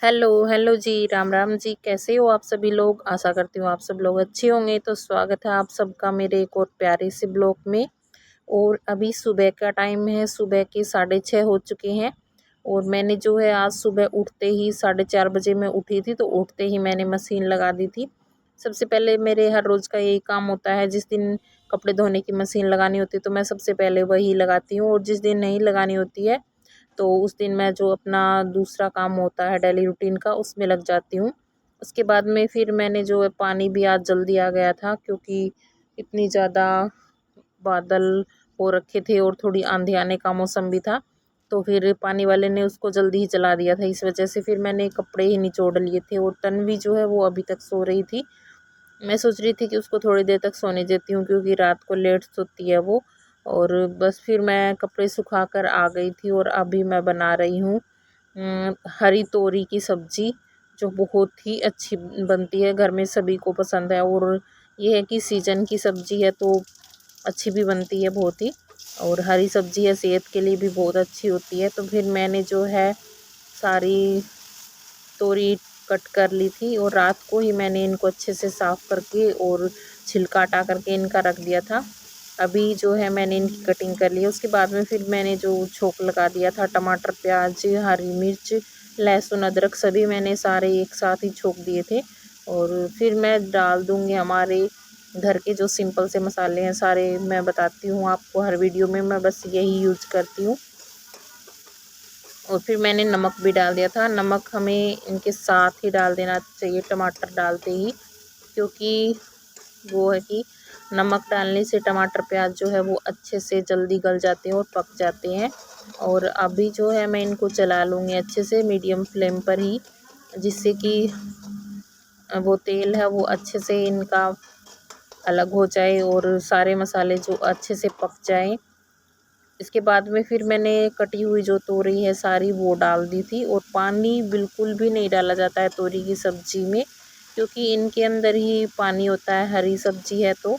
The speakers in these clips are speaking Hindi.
हेलो हेलो जी, राम राम जी। कैसे हो आप सभी लोग? आशा करती हूँ आप सब लोग अच्छे होंगे। तो स्वागत है आप सबका मेरे एक और प्यारे से ब्लॉग में। और अभी सुबह का टाइम है, सुबह के 6:30 हो चुके हैं। और मैंने जो है आज सुबह उठते ही 4:30 बजे मैं उठी थी, तो उठते ही मैंने मशीन लगा दी थी। सबसे पहले मेरे हर रोज़ का यही काम होता है, जिस दिन कपड़े धोने की मशीन लगानी होती है तो मैं सबसे पहले वही लगाती हूँ, और जिस दिन नहीं लगानी होती है तो उस दिन मैं जो अपना दूसरा काम होता है डेली रूटीन का उसमें लग जाती हूँ। उसके बाद में फिर मैंने जो है पानी भी आज जल्दी आ गया था, क्योंकि इतनी ज़्यादा बादल हो रखे थे और थोड़ी आंधी आने का मौसम भी था। तो फिर पानी वाले ने उसको जल्दी ही चला दिया था, इस वजह से फिर मैंने कपड़े ही निचोड़ लिए थे। और तन्वी जो है वो अभी तक सो रही थी। मैं सोच रही थी कि उसको थोड़ी देर तक सोने देती हूँ, क्योंकि रात को लेट सोती है वो। और बस फिर मैं कपड़े सुखा कर आ गई थी, और अभी मैं बना रही हूँ हरी तोरी की सब्ज़ी, जो बहुत ही अच्छी बनती है, घर में सभी को पसंद है। और ये है कि सीजन की सब्ज़ी है तो अच्छी भी बनती है बहुत ही। और हरी सब्ज़ी है, सेहत के लिए भी बहुत अच्छी होती है। तो फिर मैंने जो है सारी तोरी कट कर ली थी, और रात को ही मैंने इनको अच्छे से साफ़ करके और छिलका हटा करके इनका रख दिया था। अभी जो है मैंने इनकी कटिंग कर ली है। उसके बाद में फिर मैंने जो छोंक लगा दिया था, टमाटर, प्याज, हरी मिर्च, लहसुन, अदरक सभी मैंने सारे एक साथ ही छोंक दिए थे। और फिर मैं डाल दूँगी हमारे घर के जो सिंपल से मसाले हैं, सारे मैं बताती हूँ आपको हर वीडियो में, मैं बस यही यूज करती हूँ। और फिर मैंने नमक भी डाल दिया था। नमक हमें इनके साथ ही डाल देना चाहिए टमाटर डालते ही, क्योंकि वो है कि नमक डालने से टमाटर प्याज जो है वो अच्छे से जल्दी गल जाते हैं और पक जाते हैं। और अभी जो है मैं इनको चला लूँगी अच्छे से मीडियम फ्लेम पर ही, जिससे कि वो तेल है वो अच्छे से इनका अलग हो जाए और सारे मसाले जो अच्छे से पक जाएं। इसके बाद में फिर मैंने कटी हुई जो तोरी है सारी वो डाल दी थी। और पानी बिल्कुल भी नहीं डाला जाता है तोरी की सब्ज़ी में, क्योंकि इनके अंदर ही पानी होता है, हरी सब्ज़ी है तो।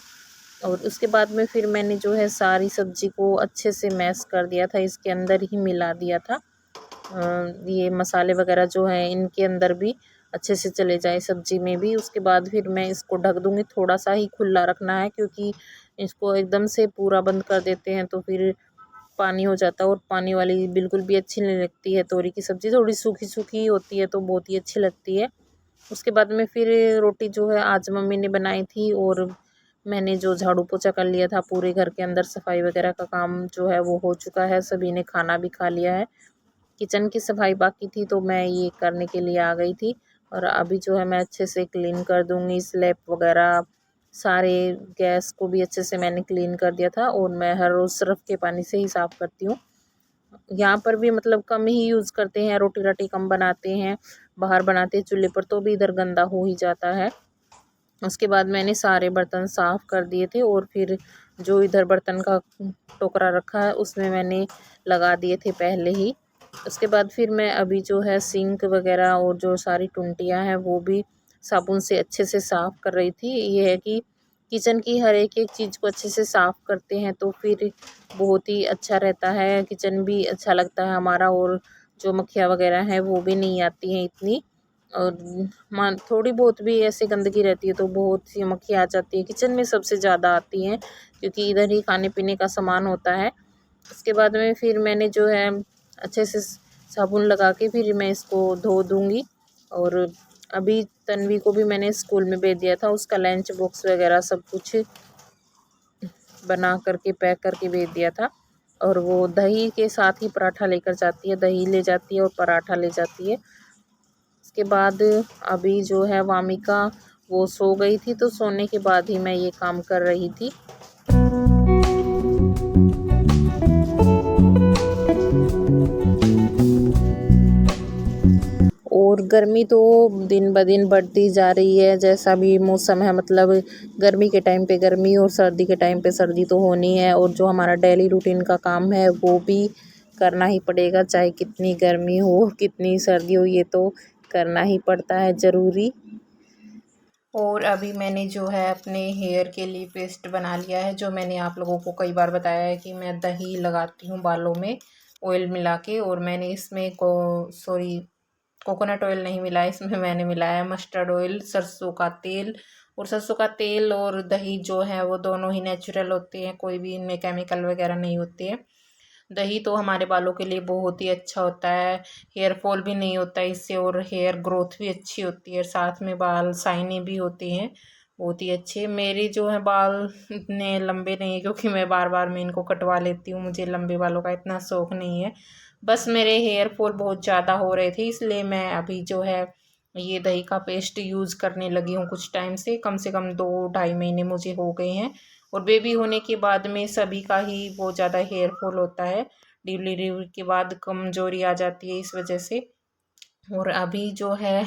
और उसके बाद में फिर मैंने जो है सारी सब्ज़ी को अच्छे से मैश कर दिया था, इसके अंदर ही मिला दिया था। ये मसाले वगैरह जो हैं इनके अंदर भी अच्छे से चले जाए सब्ज़ी में भी। उसके बाद फिर मैं इसको ढक दूँगी, थोड़ा सा ही खुला रखना है, क्योंकि इसको एकदम से पूरा बंद कर देते हैं तो फिर पानी हो जाता है, और पानी वाली बिल्कुल भी अच्छी नहीं लगती है तोरी की सब्ज़ी। थोड़ी सूखी सूखी होती है तो बहुत ही अच्छी लगती है। उसके बाद में फिर रोटी जो है आज मम्मी ने बनाई थी, और मैंने जो झाड़ू पोछा कर लिया था, पूरे घर के अंदर सफाई वगैरह का काम जो है वो हो चुका है। सभी ने खाना भी खा लिया है। किचन की सफाई बाकी थी तो मैं ये करने के लिए आ गई थी। और अभी जो है मैं अच्छे से क्लीन कर दूँगी स्लैब वगैरह, सारे गैस को भी अच्छे से मैंने क्लीन कर दिया था। और मैं हर रोज़ सर्फ़ के पानी से ही साफ़ करती हूँ। यहाँ पर भी मतलब कम ही यूज़ करते हैं, रोटी-राटी कम बनाते हैं, बाहर बनाते हैं चूल्हे पर, तो भी इधर गंदा हो ही जाता है। उसके बाद मैंने सारे बर्तन साफ़ कर दिए थे, और फिर जो इधर बर्तन का टोकरा रखा है उसमें मैंने लगा दिए थे पहले ही। उसके बाद फिर मैं अभी जो है सिंक वगैरह और जो सारी टुंटियाँ हैं वो भी साबुन से अच्छे से साफ़ कर रही थी। ये है कि किचन की हर एक चीज़ को अच्छे से साफ़ करते हैं तो फिर बहुत ही अच्छा रहता है, किचन भी अच्छा लगता है हमारा। और जो मक्खियाँ वगैरह हैं वो भी नहीं आती हैं इतनी। और मान थोड़ी बहुत भी ऐसे गंदगी रहती है तो बहुत सी मक्खियाँ आ जाती है, किचन में सबसे ज़्यादा आती हैं, क्योंकि इधर ही खाने पीने का सामान होता है। उसके बाद में फिर मैंने जो है अच्छे से साबुन लगा के फिर मैं इसको धो दूँगी। और अभी तन्वी को भी मैंने स्कूल में भेज दिया था, उसका लंच बॉक्स वगैरह सब कुछ बना करके पैक करके भेज दिया था। और वो दही के साथ ही पराठा लेकर जाती है, दही ले जाती है और पराठा ले जाती है। उसके बाद अभी जो है वामिका वो सो गई थी, तो सोने के बाद ही मैं ये काम कर रही थी। और गर्मी तो दिन ब दिन बढ़ती जा रही है, जैसा भी मौसम है, मतलब गर्मी के टाइम पे गर्मी और सर्दी के टाइम पे सर्दी तो होनी है। और जो हमारा डेली रूटीन का काम है वो भी करना ही पड़ेगा, चाहे कितनी गर्मी हो कितनी सर्दी हो, ये तो करना ही पड़ता है ज़रूरी। और अभी मैंने जो है अपने हेयर के लिए पेस्ट बना लिया है, जो मैंने आप लोगों को कई बार बताया है कि मैं दही लगाती हूँ बालों में ऑयल मिला के। और मैंने इसमें को सॉरी कोकोनट ऑयल नहीं मिला, इसमें मैंने मिलाया है मस्टर्ड ऑयल, सरसों का तेल। और सरसों का तेल और दही जो है वो दोनों ही नेचुरल होते हैं, कोई भी इनमें केमिकल वगैरह नहीं होते हैं। दही तो हमारे बालों के लिए बहुत ही अच्छा होता है, हेयर फॉल भी नहीं होता है इससे, और हेयर ग्रोथ भी अच्छी होती है, साथ में बाल शाइनी भी होते हैं बहुत ही अच्छे। मेरे जो है बाल इतने लंबे नहीं है, क्योंकि मैं बार बार मैं इनको कटवा लेती हूँ, मुझे लंबे बालों का इतना शौक नहीं है। बस मेरे हेयर फॉल बहुत ज़्यादा हो रहे थे, इसलिए मैं अभी जो है ये दही का पेस्ट यूज़ करने लगी हूँ कुछ टाइम से कम 2-2.5 महीने मुझे हो गए हैं। और बेबी होने के बाद में सभी का ही बहुत ज़्यादा हेयर फॉल होता है, डिलीवरी के बाद कमजोरी आ जाती है इस वजह से। और अभी जो है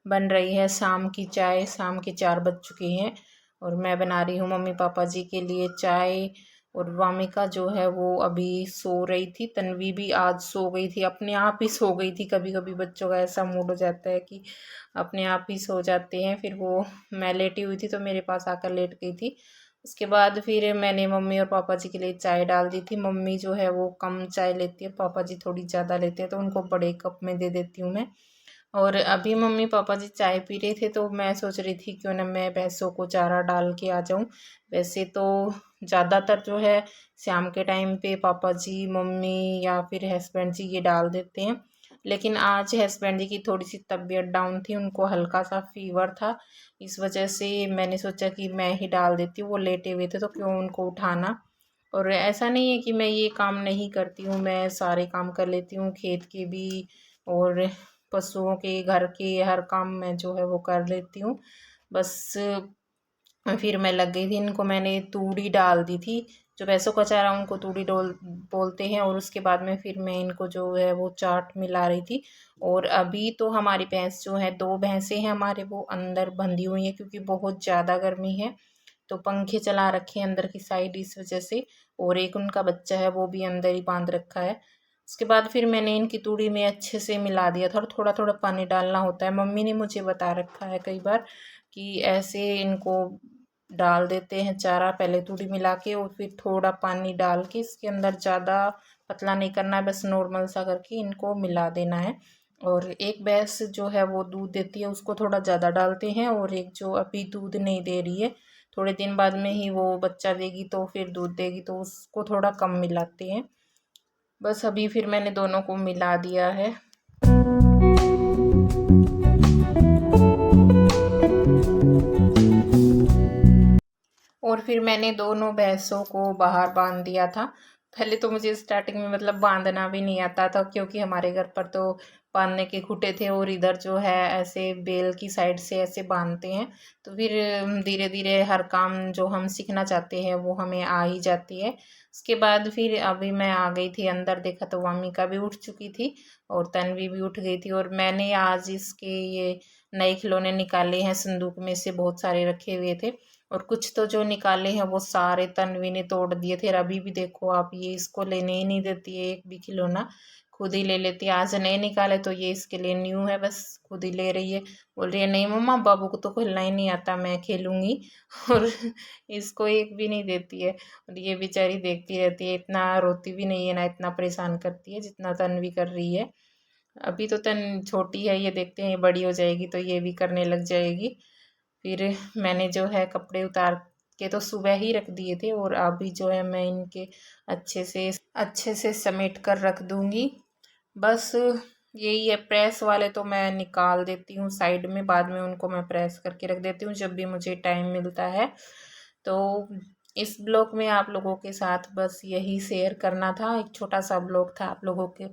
बन रही है शाम की चाय, शाम के 4 बज चुके हैं और मैं बना रही हूँ मम्मी पापा जी के लिए चाय। और वामिका जो है वो अभी सो रही थी, तन्वी भी आज सो गई थी, अपने आप ही सो गई थी। कभी कभी बच्चों का ऐसा मूड हो जाता है कि अपने आप ही सो जाते हैं। फिर वो, मैं लेटी हुई थी तो मेरे पास आकर लेट गई थी। उसके बाद फिर मैंने मम्मी और पापा जी के लिए चाय डाल दी थी। मम्मी जो है वो कम चाय लेती है, पापा जी थोड़ी ज़्यादा लेते हैं, तो उनको बड़े कप में दे देती हूँ मैं। और अभी मम्मी पापा जी चाय पी रहे थे तो मैं सोच रही थी क्यों ना मैं भैंसों को चारा डाल के आ जाऊं। वैसे तो ज़्यादातर जो है शाम के टाइम पे पापा जी, मम्मी या फिर हस्बैंड जी ये डाल देते हैं, लेकिन आज हस्बैंड जी की थोड़ी सी तबीयत डाउन थी, उनको हल्का सा फीवर था, इस वजह से मैंने सोचा कि मैं ही डाल देती हूँ। वो लेटे हुए थे तो क्यों उनको उठाना। और ऐसा नहीं है कि मैं ये काम नहीं करती हूँ, मैं सारे काम कर लेती हूँ, खेत के भी और पशुओं के, घर के हर काम मैं जो है वो कर लेती हूँ। बस फिर मैं लग गई थी, इनको मैंने तूड़ी डाल दी थी, जो भैंसों का चारा उनको तूड़ी डोल बोलते हैं। और उसके बाद में फिर मैं इनको जो है वो चाट मिला रही थी। और अभी तो हमारी भैंस जो है, 2 भैंसें हैं हमारे, वो अंदर बंधी हुई हैं क्योंकि बहुत ज़्यादा गर्मी है, तो पंखे चला रखे हैं अंदर की साइड इस वजह से। और एक उनका बच्चा है वो भी अंदर ही बांध रखा है। उसके बाद फिर मैंने इनकी तूड़ी में अच्छे से मिला दिया था, और थोड़ा थोड़ा पानी डालना होता है, मम्मी ने मुझे बता रखा है कई बार कि ऐसे इनको डाल देते हैं चारा, पहले तूड़ी मिला के और फिर थोड़ा पानी डाल के इसके अंदर, ज़्यादा पतला नहीं करना है, बस नॉर्मल सा करके इनको मिला देना है। और एक भैंस जो है वो दूध देती है, उसको थोड़ा ज़्यादा डालते हैं, और एक जो अभी दूध नहीं दे रही है, थोड़े दिन बाद में ही वो बच्चा देगी तो फिर दूध देगी, तो उसको थोड़ा कम मिलाते हैं। बस अभी फिर मैंने दोनों को मिला दिया है। और फिर मैंने दोनों भैंसों को बाहर बांध दिया था। पहले तो मुझे स्टार्टिंग में मतलब बांधना भी नहीं आता था, क्योंकि हमारे घर पर तो बांधने के खूंटे थे, और इधर जो है ऐसे बेल की साइड से ऐसे बांधते हैं। तो फिर धीरे धीरे हर काम जो हम सीखना चाहते हैं वो हमें आ ही जाती है। उसके बाद फिर अभी मैं आ गई थी अंदर, देखा तो वामिका भी उठ चुकी थी और तन्वी भी उठ गई थी। और मैंने आज इसके ये नए खिलौने निकाले हैं, संदूक में से बहुत सारे रखे हुए थे, और कुछ तो जो निकाले हैं वो सारे तन्वी ने तोड़ दिए थे। अभी भी देखो आप, ये इसको लेने ही नहीं देती है एक भी खिलौना, खुद ही ले लेती है। आज नए निकाले तो ये इसके लिए न्यू है, बस खुद ही ले रही है। बोल रही है नहीं मम्मा, बाबू को तो खेलना ही नहीं आता, मैं खेलूंगी। और इसको एक भी नहीं देती है। और ये बेचारी देखती रहती है, इतना रोती भी नहीं है ना, इतना परेशान करती है जितना तन्वी कर रही है। अभी तो तन छोटी है, ये देखते हैं बड़ी हो जाएगी तो ये भी करने लग जाएगी। फिर मैंने जो है कपड़े उतार के तो सुबह ही रख दिए थे, और अभी जो है मैं इनके अच्छे से समेट कर रख दूंगी। बस यही है, प्रेस वाले तो मैं निकाल देती हूँ साइड में, बाद में उनको मैं प्रेस करके रख देती हूँ जब भी मुझे टाइम मिलता है। तो इस ब्लॉग में आप लोगों के साथ बस यही शेयर करना था, एक छोटा सा ब्लॉग था आप लोगों के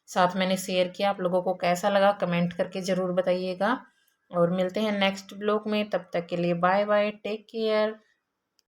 साथ मैंने शेयर किया। आप लोगों को कैसा लगा कमेंट करके ज़रूर बताइएगा, और मिलते हैं नेक्स्ट ब्लॉग में। तब तक के लिए बाय बाय, टेक केयर।